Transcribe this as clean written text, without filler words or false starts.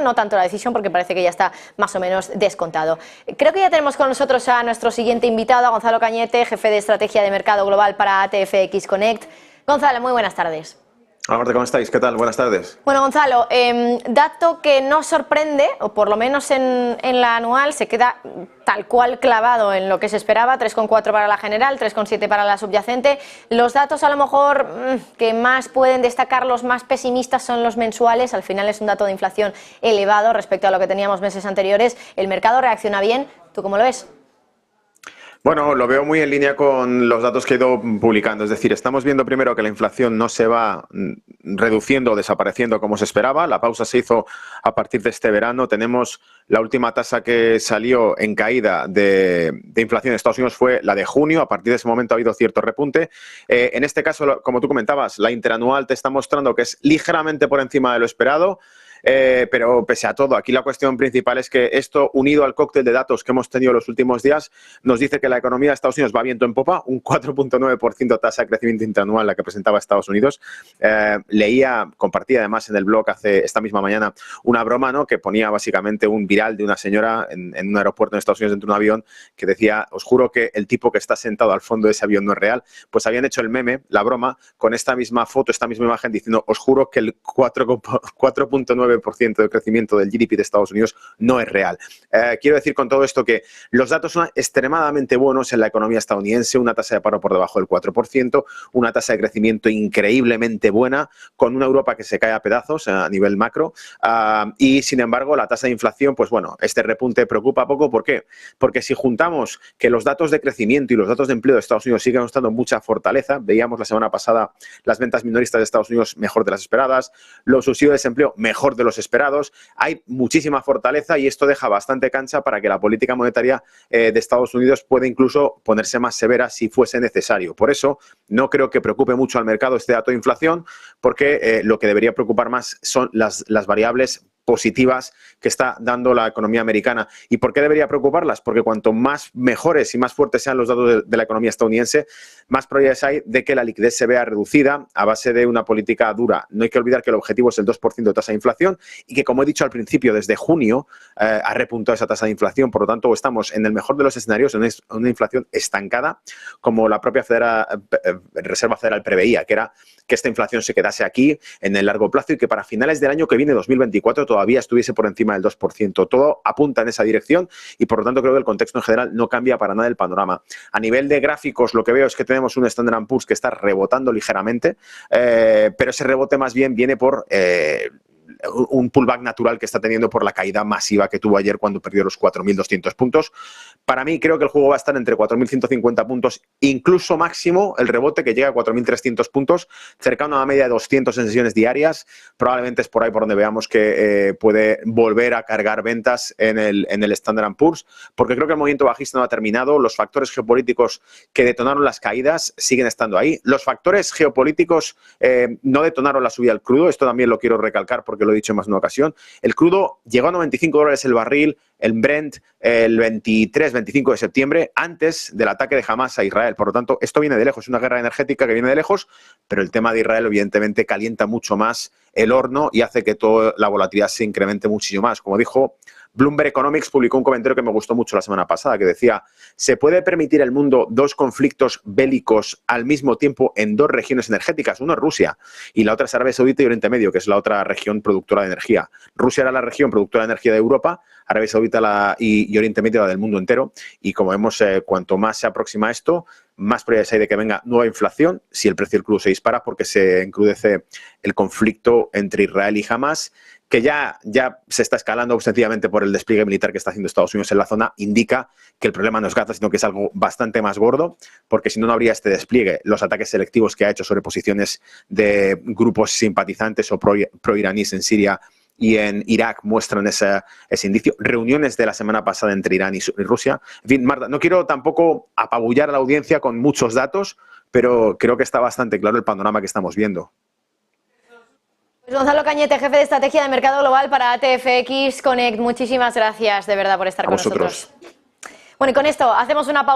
no tanto la decisión porque parece que ya está más o menos descontado. Creo que ya tenemos con nosotros a nuestro siguiente invitado, a Gonzalo Cañete, jefe de estrategia de mercado global para ATFX Connect. Gonzalo, muy buenas tardes. Hola Marta, ¿cómo estáis? ¿Qué tal? Buenas tardes. Bueno, Gonzalo, dato que no sorprende, o por lo menos en la anual, se queda tal cual clavado en lo que se esperaba, 3,4 para la general, 3,7 para la subyacente. Los datos a lo mejor que más pueden destacar, los más pesimistas, son los mensuales. Al final es un dato de inflación elevado respecto a lo que teníamos meses anteriores. El mercado reacciona bien. ¿Tú cómo lo ves? Bueno, lo veo muy en línea con los datos que he ido publicando. Es decir, estamos viendo primero que la inflación no se va reduciendo o desapareciendo como se esperaba. La pausa se hizo a partir de este verano. Tenemos la última tasa que salió en caída de inflación en Estados Unidos fue la de junio. A partir de ese momento ha habido cierto repunte. En este caso, como tú comentabas, la interanual te está mostrando que es ligeramente por encima de lo esperado. Pero pese a todo, aquí la cuestión principal es que esto, unido al cóctel de datos que hemos tenido los últimos días, nos dice que la economía de Estados Unidos va viento en popa, un 4,9% tasa de crecimiento interanual la que presentaba Estados Unidos. Compartía además en el blog esta misma mañana una broma, ¿no?, que ponía básicamente un viral de una señora en un aeropuerto en Estados Unidos dentro de un avión que decía: os juro que el tipo que está sentado al fondo de ese avión no es real. Pues habían hecho el meme, la broma, con esta misma foto, esta misma imagen, diciendo: os juro que el 4,9% de crecimiento del GDP de Estados Unidos no es real. Quiero decir con todo esto que los datos son extremadamente buenos en la economía estadounidense, una tasa de paro por debajo del 4%, una tasa de crecimiento increíblemente buena, con una Europa que se cae a pedazos a nivel macro, y sin embargo la tasa de inflación, pues bueno, este repunte preocupa poco. ¿Por qué? Porque si juntamos que los datos de crecimiento y los datos de empleo de Estados Unidos siguen mostrando mucha fortaleza, veíamos la semana pasada las ventas minoristas de Estados Unidos mejor de las esperadas, los subsidios de desempleo mejor de los esperados, hay muchísima fortaleza y esto deja bastante cancha para que la política monetaria de Estados Unidos pueda incluso ponerse más severa si fuese necesario. Por eso no creo que preocupe mucho al mercado este dato de inflación, porque lo que debería preocupar más son las variables positivas que está dando la economía americana. ¿Y por qué debería preocuparlas? Porque cuanto más mejores y más fuertes sean los datos de la economía estadounidense, más probabilidades hay de que la liquidez se vea reducida a base de una política dura. No hay que olvidar que el objetivo es el 2% de tasa de inflación y que, como he dicho al principio, desde junio ha repuntado esa tasa de inflación. Por lo tanto, estamos en el mejor de los escenarios en una inflación estancada, como la propia Reserva Federal preveía, que era que esta inflación se quedase aquí en el largo plazo y que para finales del año que viene, 2024, todavía estuviese por encima del 2%. Todo apunta en esa dirección y, por lo tanto, creo que el contexto en general no cambia para nada el panorama. A nivel de gráficos, lo que veo es que tenemos un Standard & Poor's que está rebotando ligeramente, pero ese rebote más bien viene por un pullback natural que está teniendo por la caída masiva que tuvo ayer cuando perdió los 4.200 puntos. Para mí, creo que el juego va a estar entre 4.150 puntos, incluso máximo el rebote que llega a 4.300 puntos, cercano a la media de 200 en sesiones diarias. Probablemente es por ahí por donde veamos que puede volver a cargar ventas en el Standard & Poor's, porque creo que el movimiento bajista no ha terminado. Los factores geopolíticos que detonaron las caídas siguen estando ahí. Los factores geopolíticos no detonaron la subida del crudo. Esto también lo quiero recalcar porque lo he dicho en más de una ocasión. El crudo llegó a $95 el barril, el Brent, el 23-25 de septiembre, antes del ataque de Hamas a Israel. Por lo tanto, esto viene de lejos, es una guerra energética que viene de lejos, pero el tema de Israel evidentemente calienta mucho más el horno y hace que toda la volatilidad se incremente muchísimo más. Como dijo Bloomberg Economics, publicó un comentario que me gustó mucho la semana pasada, que decía: ¿se puede permitir el mundo dos conflictos bélicos al mismo tiempo en dos regiones energéticas? Uno es Rusia y la otra es Arabia Saudita y Oriente Medio, que es la otra región productora de energía. Rusia era la región productora de energía de Europa, Arabia Saudita y Oriente Medio la del mundo entero, y como vemos, cuanto más se aproxima esto, más probabilidades hay de que venga nueva inflación si el precio del crudo se dispara, porque se encrudece el conflicto entre Israel y Hamas, que ya se está escalando sencillamente por el despliegue militar que está haciendo Estados Unidos en la zona. Indica que el problema no es Gaza, sino que es algo bastante más gordo, porque si no, no habría este despliegue. Los ataques selectivos que ha hecho sobre posiciones de grupos simpatizantes o pro-iraníes en Siria y en Irak muestran ese indicio. Reuniones de la semana pasada entre Irán y Rusia. En fin, Marta, no quiero tampoco apabullar a la audiencia con muchos datos, pero creo que está bastante claro el panorama que estamos viendo. Pues Gonzalo Cañete, jefe de estrategia de mercado global para ATFX Connect. Muchísimas gracias de verdad por estar con nosotros. Bueno, y con esto hacemos una pausa.